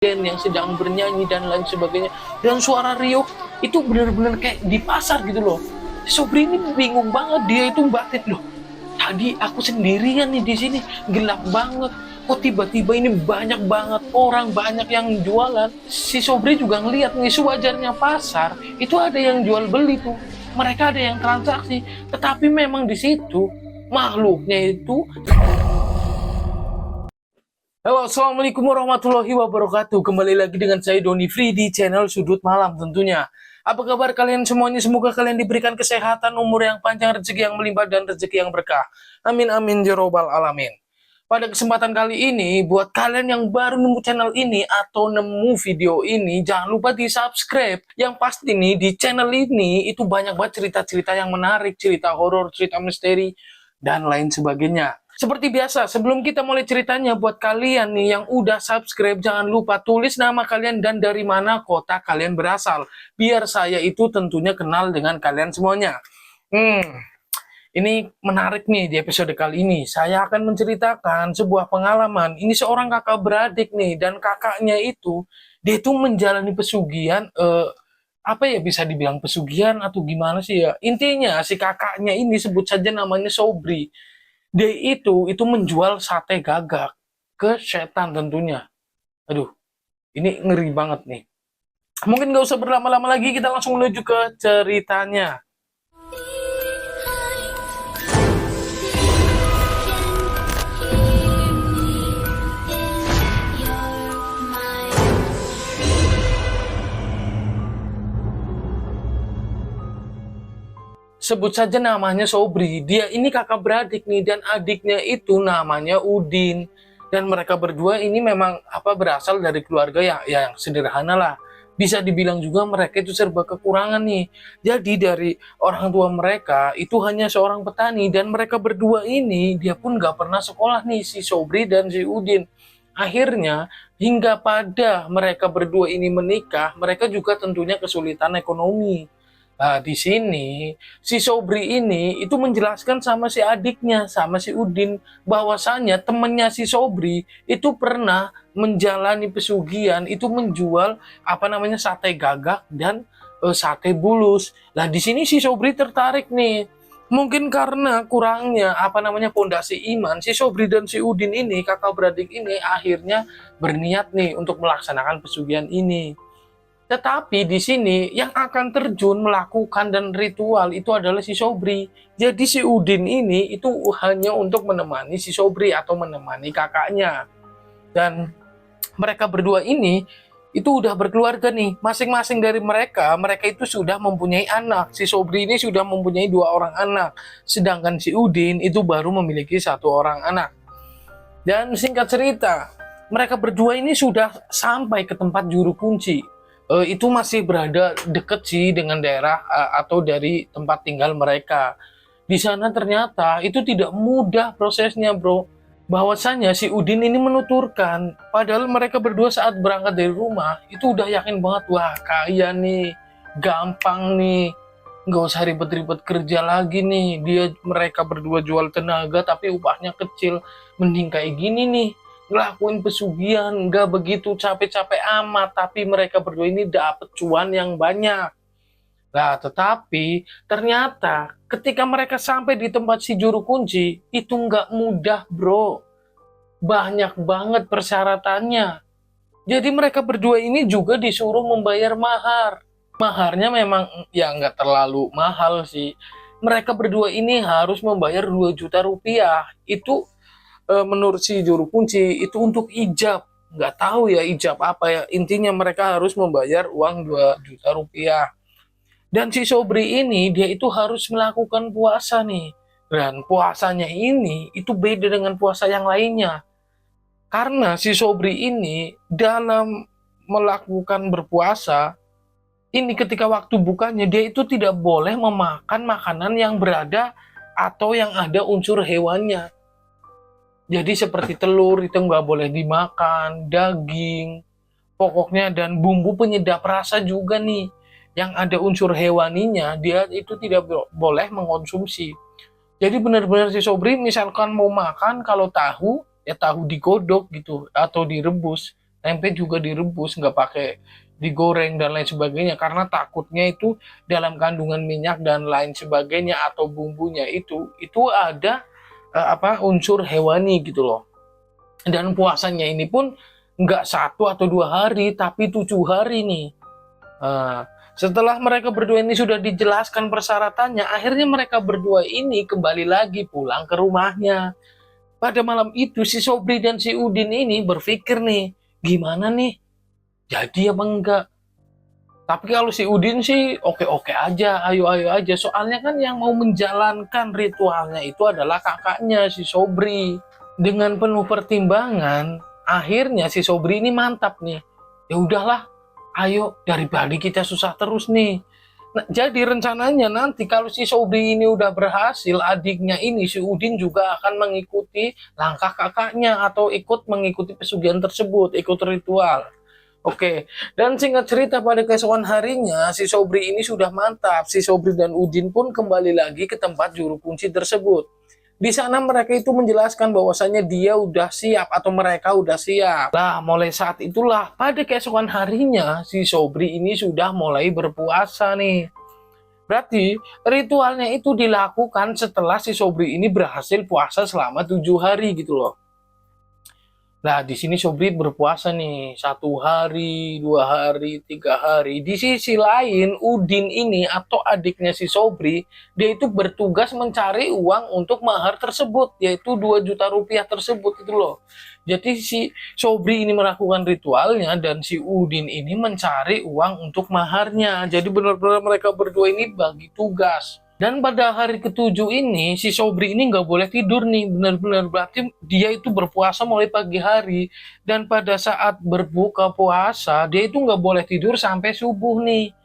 band yang sedang bernyanyi dan lain sebagainya. Dan suara Rio itu benar-benar kayak di pasar gitu loh. Sobri ini bingung banget, dia itu batin loh. Tadi aku sendirian nih di sini, gelap banget. Kok tiba-tiba ini banyak banget orang, banyak yang jualan. Si Sobri juga ngeliat nih, sewajarnya pasar itu ada yang jual beli tuh. Mereka ada yang transaksi, tetapi memang di situ makhluknya itu. Halo, assalamualaikum warahmatullahi wabarakatuh. Kembali lagi dengan saya Doni Free di channel Sudut Malam tentunya. Apa kabar kalian semuanya? Semoga kalian diberikan kesehatan, umur yang panjang, rezeki yang melimpah, dan rezeki yang berkah. Amin amin ya robbal alamin. Pada kesempatan kali ini, buat kalian yang baru nemu channel ini atau nemu video ini, jangan lupa di subscribe. Yang pasti nih di channel ini itu banyak banget cerita-cerita yang menarik, cerita horor, cerita misteri, dan lain sebagainya. Seperti biasa, sebelum kita mulai ceritanya, buat kalian nih yang udah subscribe, jangan lupa tulis nama kalian dan dari mana kota kalian berasal. Biar saya itu tentunya kenal dengan kalian semuanya. Ini menarik nih di episode kali ini. Saya akan menceritakan sebuah pengalaman. Ini seorang kakak beradik nih, dan kakaknya itu, dia itu menjalani pesugihan, apa ya, bisa dibilang pesugihan atau gimana sih ya. Intinya si kakaknya ini sebut saja namanya Sobri. Dia itu menjual sate gagak ke setan tentunya. Aduh, ini ngeri banget nih. Mungkin gak usah berlama-lama lagi, kita langsung menuju ke ceritanya. Sebut saja namanya Sobri. Dia ini kakak beradik nih, dan adiknya itu namanya Udin. Dan mereka berdua ini memang berasal dari keluarga yang sederhana lah. Bisa dibilang juga mereka itu serba kekurangan nih. Jadi dari orang tua mereka itu hanya seorang petani, dan mereka berdua ini dia pun gak pernah sekolah nih, si Sobri dan si Udin. Akhirnya hingga pada mereka berdua ini menikah, mereka juga tentunya kesulitan ekonomi. Nah, di sini si Sobri ini itu menjelaskan sama si adiknya, sama si Udin, bahwasanya temennya si Sobri itu pernah menjalani pesugihan, itu menjual sate gagak dan sate bulus. Nah, di sini si Sobri tertarik nih. Mungkin karena kurangnya pondasi iman, si Sobri dan si Udin ini, kakak beradik ini, akhirnya berniat nih untuk melaksanakan pesugihan ini. Tetapi di sini yang akan terjun melakukan dan ritual itu adalah si Sobri. Jadi si Udin ini itu hanya untuk menemani si Sobri atau menemani kakaknya. Dan mereka berdua ini itu udah berkeluarga nih. Masing-masing dari mereka itu sudah mempunyai anak. Si Sobri ini sudah mempunyai 2 orang anak. Sedangkan si Udin itu baru memiliki 1 orang anak. Dan singkat cerita, mereka berdua ini sudah sampai ke tempat juru kunci. Itu masih berada deket sih dengan daerah atau dari tempat tinggal mereka. Di sana ternyata itu tidak mudah prosesnya, bro. Bahwasanya si Udin ini menuturkan, padahal mereka berdua saat berangkat dari rumah itu udah yakin banget, wah kaya nih, gampang nih, nggak usah ribet-ribet kerja lagi nih. Mereka berdua jual tenaga tapi upahnya kecil, mending kayak gini nih, ngelakuin pesugihan, nggak begitu capek-capek amat, tapi mereka berdua ini dapat cuan yang banyak. Nah, tetapi ternyata ketika mereka sampai di tempat si juru kunci, itu nggak mudah, bro. Banyak banget persyaratannya. Jadi mereka berdua ini juga disuruh membayar mahar. Maharnya memang ya nggak terlalu mahal sih. Mereka berdua ini harus membayar 2 juta rupiah. Itu menurut si juru kunci itu untuk ijab. Nggak tahu ya ijab apa ya, intinya mereka harus membayar uang 2 juta rupiah. Dan si Sobri ini dia itu harus melakukan puasa nih, dan puasanya ini itu beda dengan puasa yang lainnya, karena si Sobri ini dalam melakukan berpuasa ini, ketika waktu bukanya dia itu tidak boleh memakan makanan yang berada atau yang ada unsur hewannya. Jadi seperti telur itu nggak boleh dimakan, daging, pokoknya, dan bumbu penyedap rasa juga nih, yang ada unsur hewaninya, dia itu tidak boleh mengonsumsi. Jadi benar-benar si Sobri misalkan mau makan, kalau tahu, ya tahu digodok gitu, atau direbus. Tempe juga direbus, nggak pakai digoreng dan lain sebagainya, karena takutnya itu dalam kandungan minyak dan lain sebagainya atau bumbunya itu ada unsur hewani gitu loh. Dan puasanya ini pun nggak 1 atau 2 hari, tapi 7 hari nih. Nah, setelah mereka berdua ini sudah dijelaskan persyaratannya, akhirnya mereka berdua ini kembali lagi pulang ke rumahnya. Pada malam itu si Sobri dan si Udin ini berpikir nih, gimana nih, jadi apa enggak? Tapi kalau si Udin sih oke-oke aja, ayo-ayo aja. Soalnya kan yang mau menjalankan ritualnya itu adalah kakaknya si Sobri. Dengan penuh pertimbangan, akhirnya si Sobri ini mantap nih. Ya udahlah, ayo daripada kita susah terus nih. Nah, jadi rencananya nanti kalau si Sobri ini udah berhasil, adiknya ini si Udin juga akan mengikuti langkah kakaknya atau ikut mengikuti pesugihan tersebut, ikut ritual. Oke, dan singkat cerita pada keesokan harinya si Sobri ini sudah mantap. Si Sobri dan Udin pun kembali lagi ke tempat juru kunci tersebut. Di sana mereka itu menjelaskan bahwasannya dia udah siap atau mereka udah siap. Lah, mulai saat itulah pada keesokan harinya si Sobri ini sudah mulai berpuasa nih. Berarti ritualnya itu dilakukan setelah si Sobri ini berhasil puasa selama 7 hari gitu loh. Nah, di sini Sobri berpuasa nih 1 hari, 2 hari, 3 hari. Di sisi lain, Udin ini atau adiknya si Sobri, dia itu bertugas mencari uang untuk mahar tersebut, yaitu 2 juta rupiah tersebut itu loh. Jadi si Sobri ini melakukan ritualnya dan si Udin ini mencari uang untuk maharnya. Jadi benar-benar mereka berdua ini bagi tugas. Dan pada hari ke-7 ini, si Sobri ini nggak boleh tidur nih, benar-benar. Berarti dia itu berpuasa mulai pagi hari. Dan pada saat berbuka puasa, dia itu nggak boleh tidur sampai subuh nih.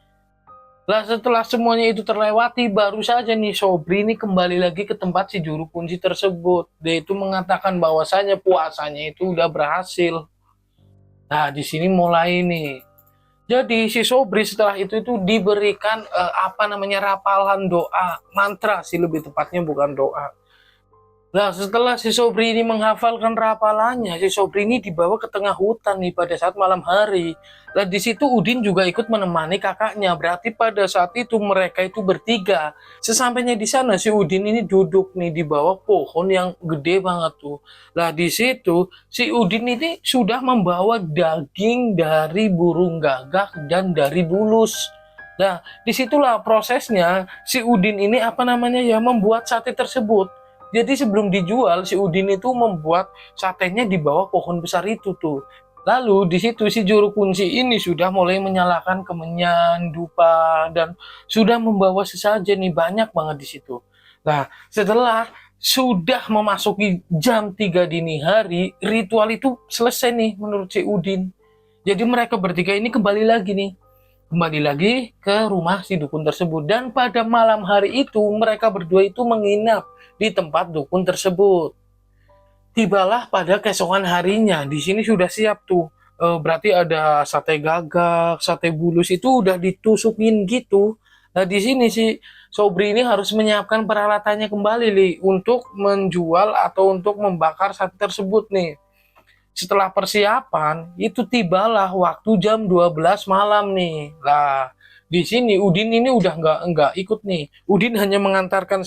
Lah setelah semuanya itu terlewati, baru saja nih Sobri ini kembali lagi ke tempat si juru kunci tersebut. Dia itu mengatakan bahwasanya puasanya itu udah berhasil. Nah, di sini mulai nih. Jadi si Sobri setelah itu diberikan rapalan doa, mantra sih lebih tepatnya, bukan doa. Nah, setelah si Sobri ini menghafalkan rapalannya, si Sobri ini dibawa ke tengah hutan nih pada saat malam hari. Dan di situ Udin juga ikut menemani kakaknya. Berarti pada saat itu mereka itu bertiga. Sesampainya di sana si Udin ini duduk nih di bawah pohon yang gede banget tuh. Nah, di situ si Udin ini sudah membawa daging dari burung gagak dan dari bulus. Nah, disitulah prosesnya si Udin ini membuat sate tersebut. Jadi sebelum dijual, si Udin itu membuat satenya di bawah pohon besar itu tuh. Lalu di situ si juru kunci ini sudah mulai menyalakan kemenyan, dupa, dan sudah membawa sesajen nih, banyak banget di situ. Nah, setelah sudah memasuki jam 3 dini hari, ritual itu selesai nih menurut si Udin. Jadi mereka bertiga ini kembali lagi ke rumah si dukun tersebut. Dan pada malam hari itu mereka berdua itu menginap di tempat dukun tersebut. Tibalah pada keesokan harinya, di sini sudah siap tuh. Berarti ada sate gagak, sate bulus itu udah ditusukin gitu. Nah, di sini si Sobri ini harus menyiapkan peralatannya kembali nih untuk menjual atau untuk membakar sate tersebut nih. Setelah persiapan, itu tibalah waktu jam 12 malam nih. Lah, di sini Udin ini udah nggak ikut nih. Udin hanya mengantarkan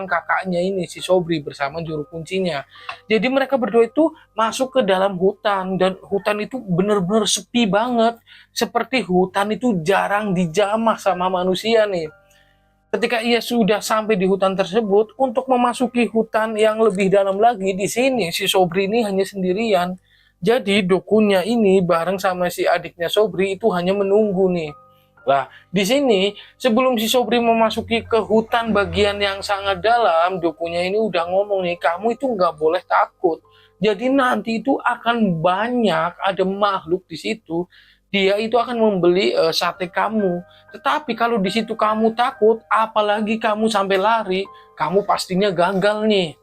kakaknya ini si Sobri bersama juru kuncinya. Jadi mereka berdua itu masuk ke dalam hutan dan hutan itu benar-benar sepi banget. Seperti hutan itu jarang dijamah sama manusia nih. Ketika ia sudah sampai di hutan tersebut, untuk memasuki hutan yang lebih dalam lagi, di sini si Sobri ini hanya sendirian. Jadi dukunnya ini bareng sama si adiknya Sobri itu hanya menunggu nih. Lah, di sini sebelum si Sobri memasuki ke hutan bagian yang sangat dalam, dukunnya ini udah ngomong nih, kamu itu nggak boleh takut. Jadi nanti itu akan banyak ada makhluk di situ. Dia itu akan membeli sate kamu. Tetapi kalau di situ kamu takut, apalagi kamu sampai lari, kamu pastinya gagal nih.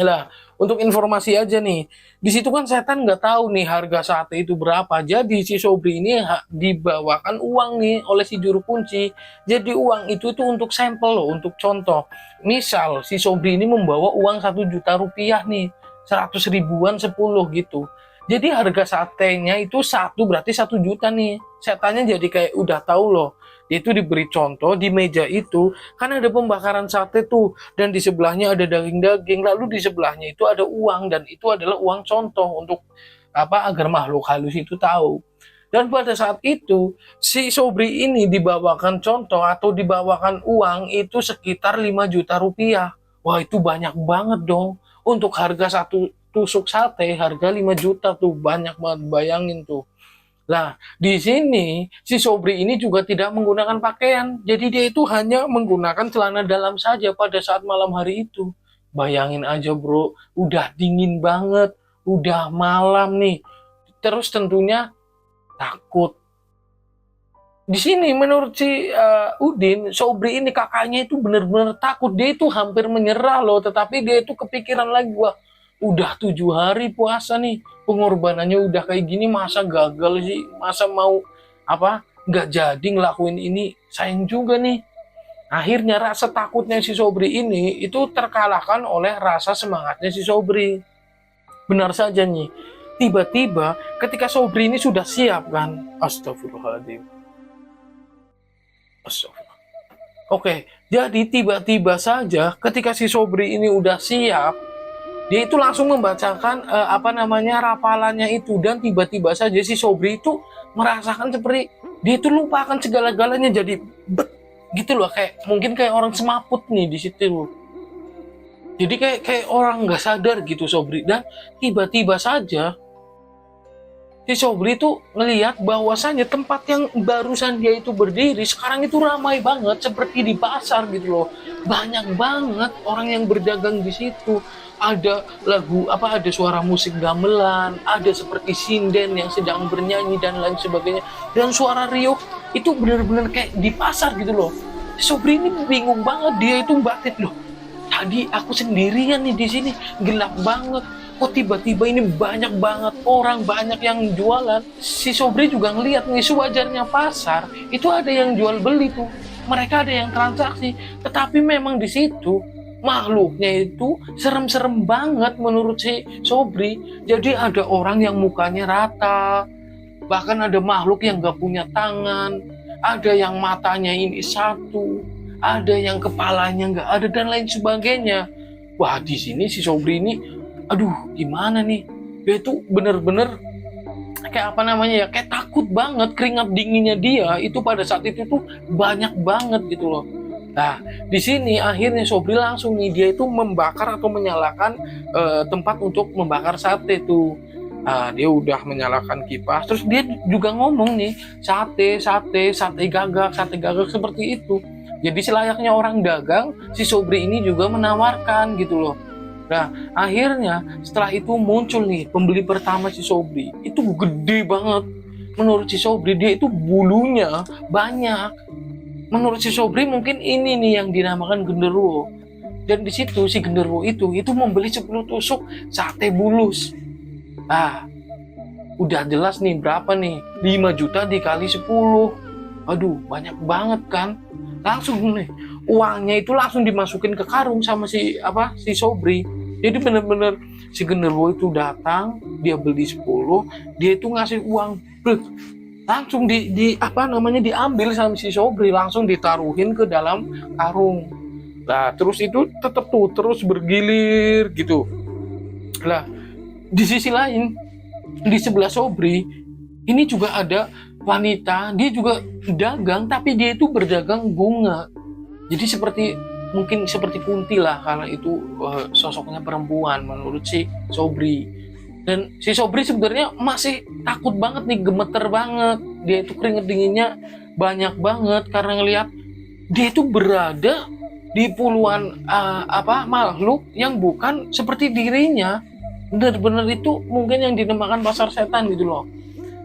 Lah, untuk informasi aja nih, di situ kan setan nggak tahu nih harga sate itu berapa. Jadi si Sobri ini dibawakan uang nih oleh si juru kunci. Jadi uang itu untuk sampel loh, untuk contoh. Misal si Sobri ini membawa uang 1 juta rupiah nih, 100 ribuan 10 gitu. Jadi harga satenya itu satu berarti 1 juta nih. Setannya jadi kayak udah tahu loh. Dia itu diberi contoh di meja itu kan ada pembakaran sate tuh, dan di sebelahnya ada daging-daging, lalu di sebelahnya itu ada uang, dan itu adalah uang contoh untuk apa, agar makhluk halus itu tahu. Dan pada saat itu si Sobri ini dibawakan contoh atau dibawakan uang itu sekitar 5 juta rupiah. Wah, itu banyak banget dong. Untuk harga satu tusuk sate harga 5 juta tuh, banyak banget, bayangin tuh. Nah, di sini si Sobri ini juga tidak menggunakan pakaian. Jadi dia itu hanya menggunakan celana dalam saja pada saat malam hari itu. Bayangin aja bro, udah dingin banget, udah malam nih. Terus tentunya takut. Di sini menurut si Udin, Sobri ini kakaknya itu benar-benar takut. Dia itu hampir menyerah loh, tetapi dia itu kepikiran lagi, wah udah 7 hari puasa nih, pengorbanannya udah kayak gini, masa gagal sih, masa mau apa nggak jadi ngelakuin ini, sayang juga nih. Akhirnya rasa takutnya si Sobri ini itu terkalahkan oleh rasa semangatnya si Sobri. Benar saja nih, tiba-tiba ketika Sobri ini sudah siap kan, astagfirullahaladzim, astagfirullah. Oke, jadi tiba-tiba saja ketika si Sobri ini udah siap, dia itu langsung membacakan rafalannya itu, dan tiba-tiba saja si Sobri itu merasakan seperti dia itu lupa akan segala-galanya, jadi gitu loh, kayak mungkin kayak orang semaput nih di situ loh. Jadi kayak orang nggak sadar gitu Sobri, dan tiba-tiba saja si Sobri itu ngelihat bahwasannya tempat yang barusan dia itu berdiri sekarang itu ramai banget seperti di pasar gitu loh. Banyak banget orang yang berdagang di situ. Ada lagu ada suara musik gamelan, ada seperti sinden yang sedang bernyanyi dan lain sebagainya. Dan suara riuh itu benar-benar kayak di pasar gitu loh. Sobri ini bingung banget, dia itu batin loh. Tadi aku sendirian nih di sini, gelap banget. Kok tiba-tiba ini banyak banget orang, banyak yang jualan. Si Sobri juga ngelihat nih, sewajarnya pasar itu ada yang jual beli tuh, mereka ada yang transaksi. Tetapi memang di situ makhluknya itu serem-serem banget menurut si Sobri. Jadi ada orang yang mukanya rata, bahkan ada makhluk yang gak punya tangan, ada yang matanya ini satu, ada yang kepalanya gak ada, dan lain sebagainya. Wah, di sini si Sobri ini aduh gimana nih, dia itu bener-bener kayak kayak takut banget. Keringat dinginnya dia itu pada saat itu tuh banyak banget gitu loh. Nah, di sini akhirnya Sobri langsung nih, dia itu membakar atau menyalakan tempat untuk membakar sate tuh. Nah, dia udah menyalakan kipas, terus dia juga ngomong nih, sate gagak seperti itu. Jadi selayaknya orang dagang, si Sobri ini juga menawarkan gitu loh. Nah, akhirnya setelah itu muncul nih pembeli pertama si Sobri. Itu gede banget. Menurut si Sobri, dia itu bulunya banyak. Menurut si Sobri mungkin ini nih yang dinamakan genderuwo. Dan di situ si genderuwo itu membeli 10 tusuk sate bulus. Ah, udah jelas nih berapa nih? 5 juta dikali 10. Aduh, banyak banget kan? Langsung nih, uangnya itu langsung dimasukin ke karung sama si Sobri. Jadi bener-bener si genderuwo itu datang, dia beli 10, dia itu ngasih uang, langsung diambil sama si Sobri, langsung ditaruhin ke dalam karung. Nah, terus itu tetap tuh terus bergilir gitu. Nah, di sisi lain, di sebelah Sobri ini juga ada wanita, dia juga dagang, tapi dia itu berdagang bunga. Jadi mungkin seperti Kunti lah, karena itu sosoknya perempuan menurut si Sobri. Dan si Sobri sebenarnya masih takut banget nih, gemeter banget. Dia itu keringet dinginnya banyak banget karena ngelihat dia itu berada di puluhan makhluk yang bukan seperti dirinya. Benar-benar itu mungkin yang dinamakan pasar setan gitu loh.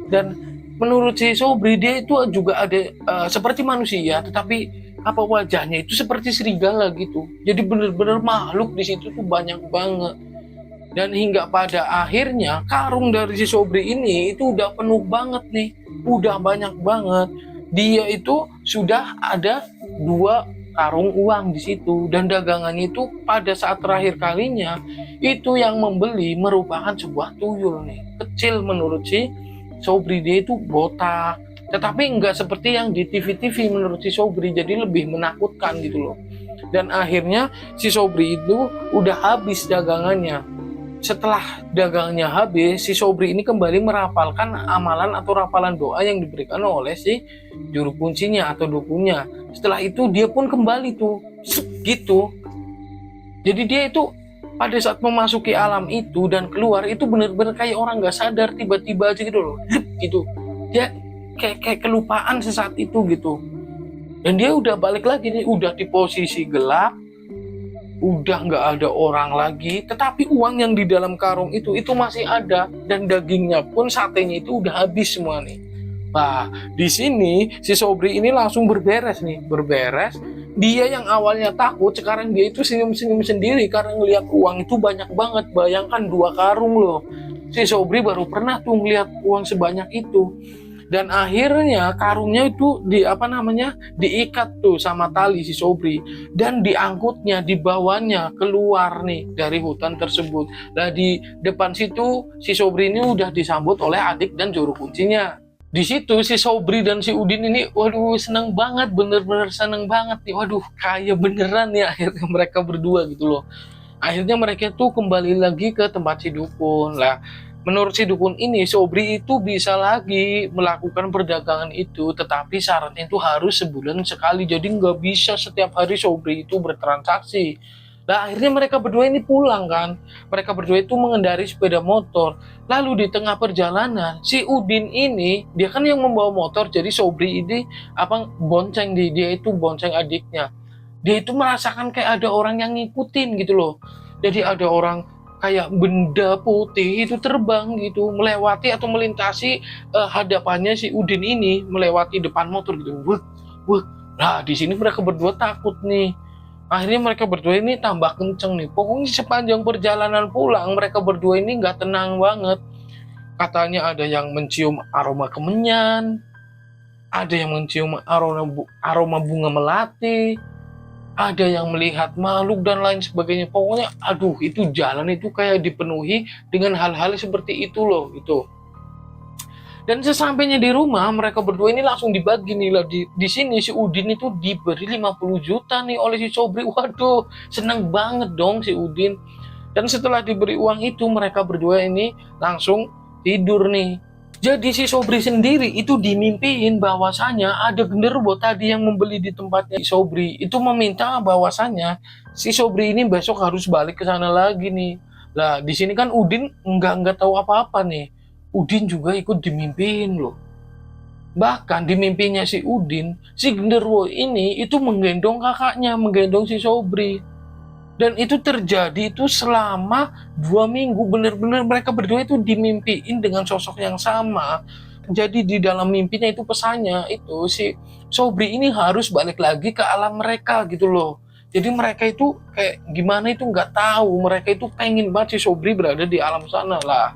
Dan menurut si Sobri, dia itu juga ada seperti manusia, tetapi wajahnya itu seperti serigala gitu. Jadi benar-benar makhluk di situ tuh banyak banget. Dan hingga pada akhirnya karung dari si Sobri ini itu udah penuh banget nih, udah banyak banget. Dia itu sudah ada 2 karung uang di situ, dan dagangannya itu pada saat terakhir kalinya itu yang membeli merupakan sebuah tuyul nih, kecil menurut si Sobri. Dia itu botak, tetapi nggak seperti yang di TV-TV menurut si Sobri, jadi lebih menakutkan gitu loh. Dan akhirnya si Sobri itu udah habis dagangannya. Setelah dagangannya habis, si Sobri ini kembali merapalkan amalan atau rapalan doa yang diberikan oleh si juru kuncinya atau dukunnya. Setelah itu dia pun kembali tuh gitu. Jadi dia itu pada saat memasuki alam itu dan keluar itu benar-benar kayak orang nggak sadar, tiba-tiba aja gitu loh, gitu. Dia kayak kelupaan sesaat itu gitu. Dan dia udah balik lagi nih, udah di posisi gelap, udah nggak ada orang lagi, tetapi uang yang di dalam karung itu masih ada, dan dagingnya pun, satenya itu udah habis semua nih. Nah, di sini si Sobri ini langsung berberes. Dia yang awalnya takut, sekarang dia itu senyum-senyum sendiri karena ngelihat uang itu banyak banget. Bayangkan 2 karung loh. Si Sobri baru pernah tuh ngelihat uang sebanyak itu. Dan akhirnya karungnya itu diikat tuh sama tali si Sobri, dan diangkutnya, dibawanya keluar nih dari hutan tersebut. Nah, di depan situ si Sobri ini udah disambut oleh adik dan juru kuncinya. Di situ si Sobri dan si Udin ini, waduh, seneng banget, bener-bener seneng banget nih. Waduh, kayak beneran ya akhirnya mereka berdua gitu loh. Akhirnya mereka tuh kembali lagi ke tempat si dukun lah. Menurut si dukun ini, Sobri itu bisa lagi melakukan perdagangan itu, tetapi syaratnya itu harus sebulan sekali. Jadi nggak bisa setiap hari Sobri itu bertransaksi. Nah, akhirnya mereka berdua ini pulang kan. Mereka berdua itu mengendarai sepeda motor. Lalu di tengah perjalanan, si Udin ini, dia kan yang membawa motor, jadi Sobri ini bonceng dia itu bonceng adiknya. Dia itu merasakan kayak ada orang yang ngikutin gitu loh. Jadi ada orang kayak benda putih itu terbang gitu, melewati atau melintasi hadapannya si Udin ini, melewati depan motor gitu. Wah. Nah, di sini mereka berdua takut nih. Akhirnya mereka berdua ini tambah kenceng nih. Pokoknya sepanjang perjalanan pulang, mereka berdua ini nggak tenang banget. Katanya ada yang mencium aroma kemenyan, ada yang mencium aroma bunga melati, ada yang melihat makhluk dan lain sebagainya. Pokoknya aduh, itu jalan itu kayak dipenuhi dengan hal-hal seperti itu loh gitu. Dan sesampainya di rumah, mereka berdua ini langsung dibagi nih lah. Di sini si Udin itu diberi 50 juta nih oleh si Sobri. Waduh, seneng banget dong si Udin. Dan setelah diberi uang itu, mereka berdua ini langsung tidur nih. Jadi si Sobri sendiri itu dimimpiin bahwasanya ada genderuwo tadi yang membeli di tempatnya si Sobri. Itu meminta bahwasanya si Sobri ini besok harus balik ke sana lagi nih. Lah, di sini kan Udin nggak tahu apa-apa nih. Udin juga ikut dimimpiin loh. Bahkan di mimpinya si Udin, si genderuwo ini itu menggendong kakaknya, menggendong si Sobri. Dan itu terjadi itu selama 2 minggu, bener-bener mereka berdua itu dimimpiin dengan sosok yang sama. Jadi di dalam mimpinya itu pesannya itu si Sobri ini harus balik lagi ke alam mereka gitu loh. Jadi mereka itu kayak gimana itu nggak tahu, mereka itu pengen banget si Sobri berada di alam sana lah.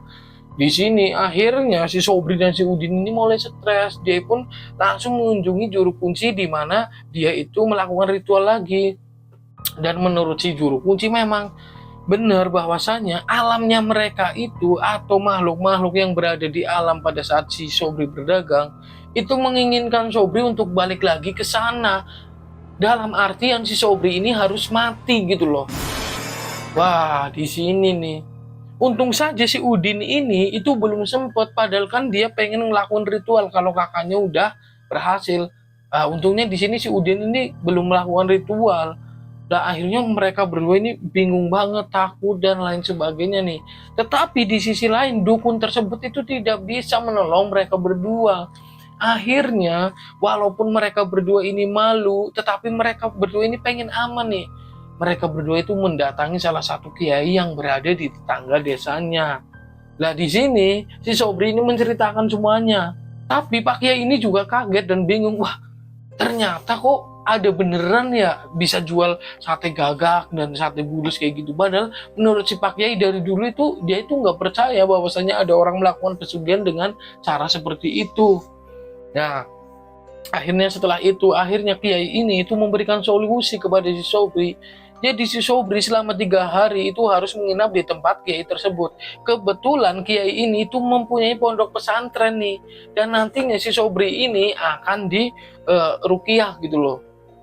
Di sini akhirnya si Sobri dan si Udin ini mulai stres. Dia pun langsung mengunjungi juru kunci di mana dia itu melakukan ritual lagi. Dan menurut si juru kunci memang benar bahwasanya alamnya mereka itu atau makhluk-makhluk yang berada di alam pada saat si Sobri berdagang itu menginginkan Sobri untuk balik lagi ke sana. Dalam artian si Sobri ini harus mati gitu loh. Wah, di sini nih. Untung saja si Udin ini itu belum sempat, padahal kan dia pengen ngelakuin ritual kalau kakaknya udah berhasil. Untungnya di sini si Udin ini belum melakukan ritual. Nah, akhirnya mereka berdua ini bingung banget, takut dan lain sebagainya nih. Tetapi di sisi lain dukun tersebut itu tidak bisa menolong mereka berdua. Akhirnya walaupun mereka berdua ini malu, tetapi mereka berdua ini pengen aman nih. Mereka berdua itu mendatangi salah satu kiai yang berada di tetangga desanya. Nah, di sini si Sobri ini menceritakan semuanya. Tapi Pak Kiai ini juga kaget dan bingung. Wah, ternyata kok ada beneran ya bisa jual sate gagak dan sate bulus kayak gitu. Padahal menurut si Pak Kiai dari dulu itu dia itu nggak percaya bahwasanya ada orang melakukan pesugihan dengan cara seperti itu. Nah, Akhirnya setelah itu, akhirnya kiai ini itu memberikan solusi kepada si Sobri. Jadi si Sobri selama 3 hari itu harus menginap di tempat kiai tersebut. Kebetulan kiai ini itu mempunyai pondok pesantren nih, dan nantinya si Sobri ini akan di ruqyah gitu loh.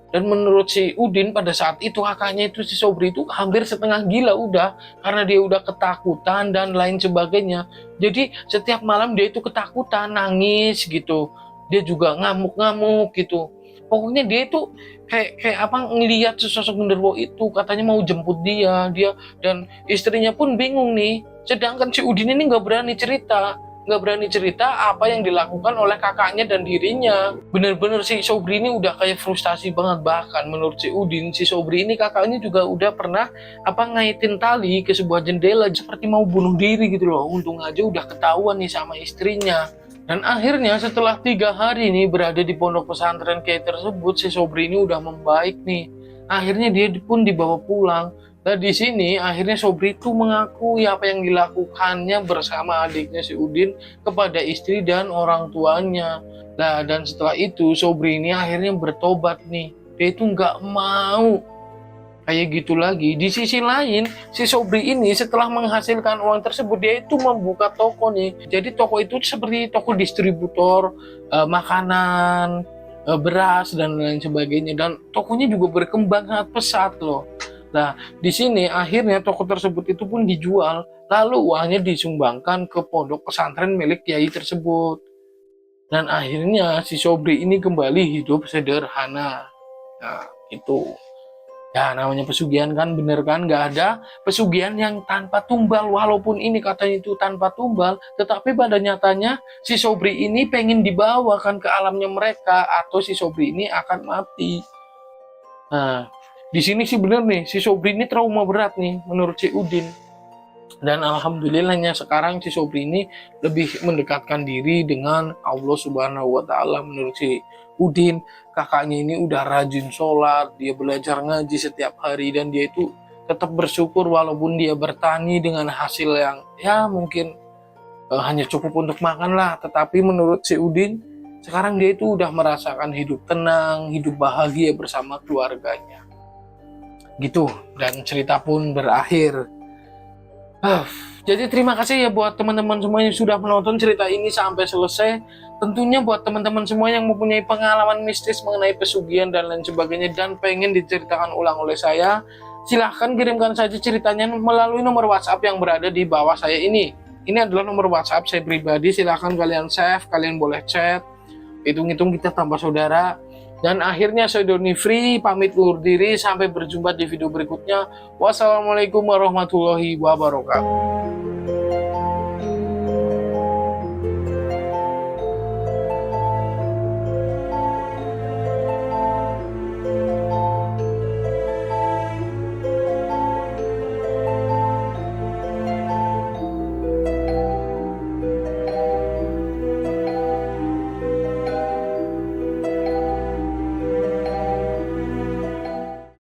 Dan menurut si Udin pada saat itu kakaknya itu si Sobri itu hampir setengah gila udah, karena dia udah ketakutan dan lain sebagainya. Jadi setiap malam dia itu ketakutan, nangis gitu. Dia juga ngamuk-ngamuk gitu. Pokoknya dia itu kayak apa, ngelihat sesosok genderuwo itu katanya mau jemput dia dan istrinya pun bingung nih. Sedangkan si Udin ini nggak berani cerita apa yang dilakukan oleh kakaknya dan dirinya. Bener-bener si Sobri ini udah kayak frustasi banget. Bahkan menurut si Udin, si Sobri ini kakaknya juga udah pernah ngaitin tali ke sebuah jendela seperti mau bunuh diri gitu loh. Untung aja udah ketahuan nih sama istrinya. Dan akhirnya setelah 3 hari nih berada di pondok pesantren kiai tersebut, si Sobri ini udah membaik nih. Akhirnya dia pun dibawa pulang. Nah di sini akhirnya Sobri itu mengakui apa yang dilakukannya bersama adiknya si Udin kepada istri dan orang tuanya. Nah dan setelah itu Sobri ini akhirnya bertobat nih. Dia itu nggak mau kayak gitu lagi. Di sisi lain, si Sobri ini setelah menghasilkan uang tersebut, dia itu membuka toko nih. Jadi toko itu seperti toko distributor makanan, beras dan lain sebagainya. Dan tokonya juga berkembang sangat pesat loh. Nah, di sini akhirnya toko tersebut itu pun dijual, lalu uangnya disumbangkan ke pondok pesantren milik kiai tersebut. Dan akhirnya si Sobri ini kembali hidup sederhana. Nah, itu. Ya namanya pesugihan kan, bener kan, nggak ada pesugihan yang tanpa tumbal. Walaupun ini katanya itu tanpa tumbal, tetapi pada nyatanya si Sobri ini pengen dibawakan ke alamnya mereka, atau si Sobri ini akan mati. Nah di sini sih bener nih, si Sobri ini trauma berat nih menurut si Udin. Dan alhamdulillahnya sekarang si Sobri ini lebih mendekatkan diri dengan Allah Subhanahu wa Ta'ala. Menurut si Udin, kakaknya ini udah rajin sholat, dia belajar ngaji setiap hari, dan dia itu tetap bersyukur walaupun dia bertani dengan hasil yang ya mungkin hanya cukup untuk makan lah. Tetapi menurut si Udin, sekarang dia itu udah merasakan hidup tenang, hidup bahagia bersama keluarganya. Gitu, dan cerita pun berakhir. Jadi terima kasih ya buat teman-teman semua yang sudah menonton cerita ini sampai selesai. Tentunya buat teman-teman semua yang mempunyai pengalaman mistis mengenai pesugihan dan lain sebagainya dan pengen diceritakan ulang oleh saya, silahkan kirimkan saja ceritanya melalui nomor WhatsApp yang berada di bawah saya ini. Ini adalah nomor WhatsApp saya pribadi, silahkan kalian save, kalian boleh chat. Hitung-hitung kita tambah saudara. Dan akhirnya saya Doni Free pamit undur diri, sampai berjumpa di video berikutnya. Wassalamualaikum warahmatullahi wabarakatuh.